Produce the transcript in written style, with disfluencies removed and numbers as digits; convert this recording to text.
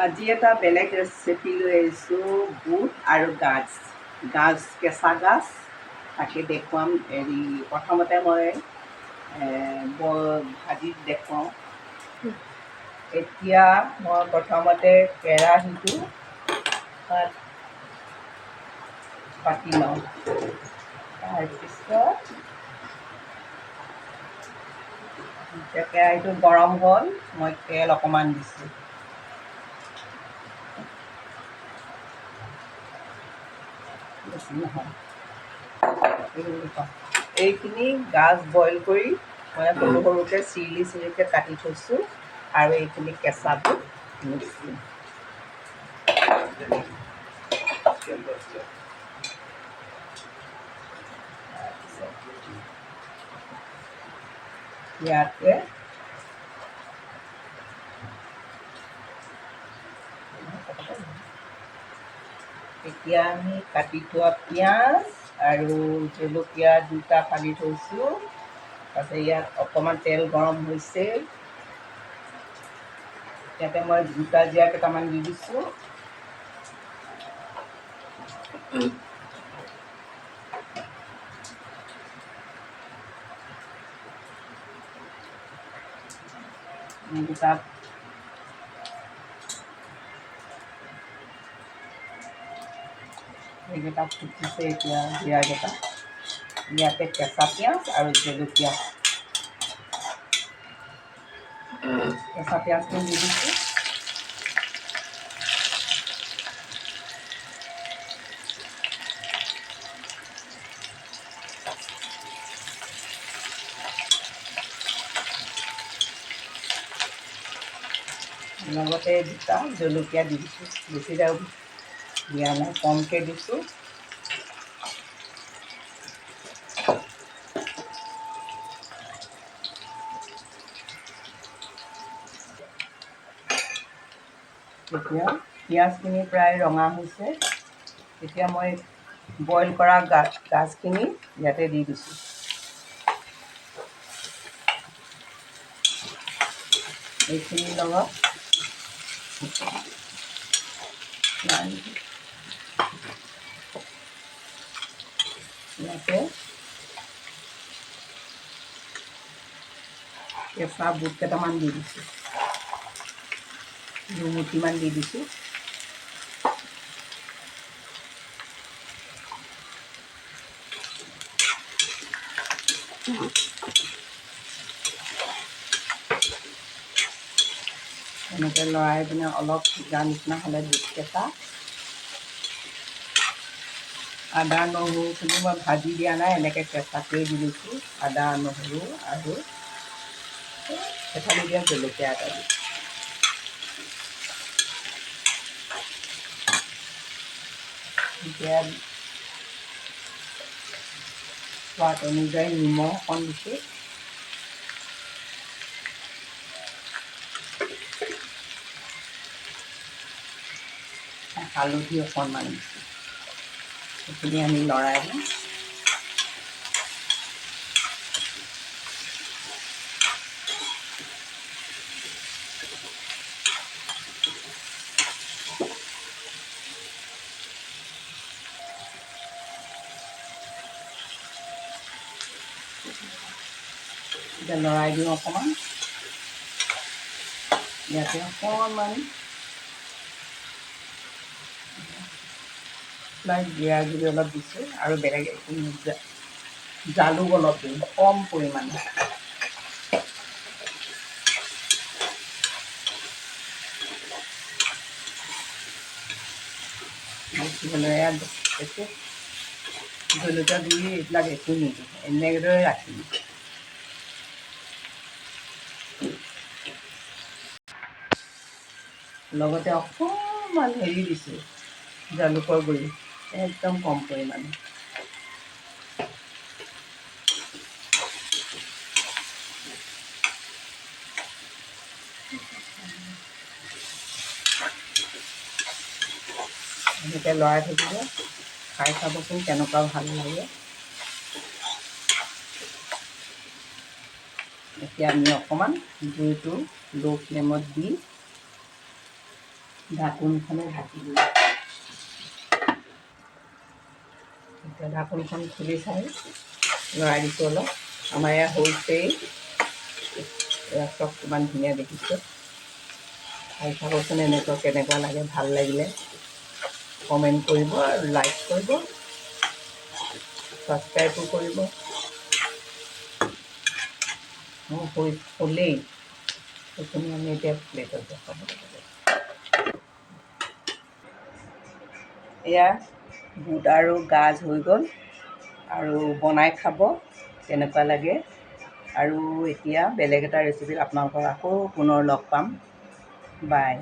আজি এটা বেলেগ ৰেচিপি লৈ আহিছোঁ, বুট আৰু গাজ কেঁচা গাজ তাকে দেখুৱাম। প্ৰথমতে মই ভাজি দেখুৱাওঁ। এতিয়া মই প্ৰথমতে কেৰাহীটো পাতি লওঁ। তাৰপিছত কেৰাহীটো গৰম হ'ল, মই তেল অকণমান দিছোঁ। বেছি নহয়, এইখিনি গাজ বইল কৰি মই সৰু সৰুকৈ চিৰিকৈ কাটি থৈছোঁ আৰু এইখিনি কেঁচা বুট মিক্সি ইয়াতে এতিয়া আমি কাটি থোৱা পিঁয়াজ আৰু জলকীয়া দুটা ফালি থৈছোঁ। তাৰপিছত ইয়াত অকণমান তেল গৰম হৈছে, ইয়াতে মই গোটা জিৰা কেইটামান দি দিছোঁ। তাত এইকেইটা ফুটিছে, এতিয়া জিৰাকেইটা ইয়াতে কেঁচা পিঁয়াজ আৰু জলকীয়া কেঁচা পিঁয়াজটো দি দিছোঁ। লগতে দুটা জলকীয়া দি দিছোঁ, বেছি দিয়া নাই, কমকৈ দিছোঁ। এতিয়া পিঁয়াজখিনি প্ৰায় ৰঙা হৈছে, এতিয়া মই বইল কৰা গাজখিনি ইয়াতে দি দিছোঁ। এইখিনিৰ লগত ইয়াতে কেঁচা বুট কেইটামান দি দিছোঁ, দুমুঠিমান দি দিছোঁ। এনেকৈ লৰাই পিনে অলপ সিজা নিচিনা হ'লে বুটকেইটা, আদা নহৰুখিনি মই ভাজি দিয়া নাই, এনেকৈ কেঁচাকৈ দি দিছোঁ। আদা নহৰু আৰু এফালি দিয়া জলকীয়া এটা দিছোঁ। এতিয়া সোৱাদ অনুযায়ী নিমখ অকণ দিছোঁ। হালধি অকণমান দিছোঁ। সেইখিনি আমি লৰাই দিওঁ। এতিয়া লৰাই দিওঁ অকণমান। ইয়াতে অকণমান জিৰা গুড়ি অলপ দিছোঁ আৰু বেলেগ একো জালুক অলপ দিম, কম পৰিমাণে। জলকীয়া গুড়ি এইবিলাক একো নিদিওঁ, এনেদৰে ৰাখিম। লগতে অকণমান দিছোঁ, জালুকৰ গুড়ি, একদম কম পৰিমাণে। এনেকৈ লৰাই থাকিব, খাই চাবচোন কেনেকুৱা ভাল লাগে। এতিয়া আমি অকণমান জুইটো ল' ফ্লেমত দি ঢাকোনখনে ঢাকি দিওঁ। এতিয়া ঢাকোনখন খুলি চাই লৰাই দিছোঁ অলপ। আমাৰ এয়া হৈছেই। এয়া চব কিমান ধুনীয়া দেখিছে। খাই চাবচোন এনেকুৱা কেনেকুৱা লাগে। ভাল লাগিলে কমেণ্ট কৰিব আৰু লাইক কৰিব, ছাবস্ক্ৰাইবো কৰিব। মোৰ হ'লেই সেইখিনি আমি এতিয়া প্লেটত দেখাব লাগিব। এয়া বুট আৰু গাজ হৈ গ'ল আৰু বনাই খাব কেনেকুৱা লাগে। আৰু এতিয়া বেলেগ এটা ৰেচিপিত আপোনালোকক আকৌ পুনৰ লগ পাম। বাই।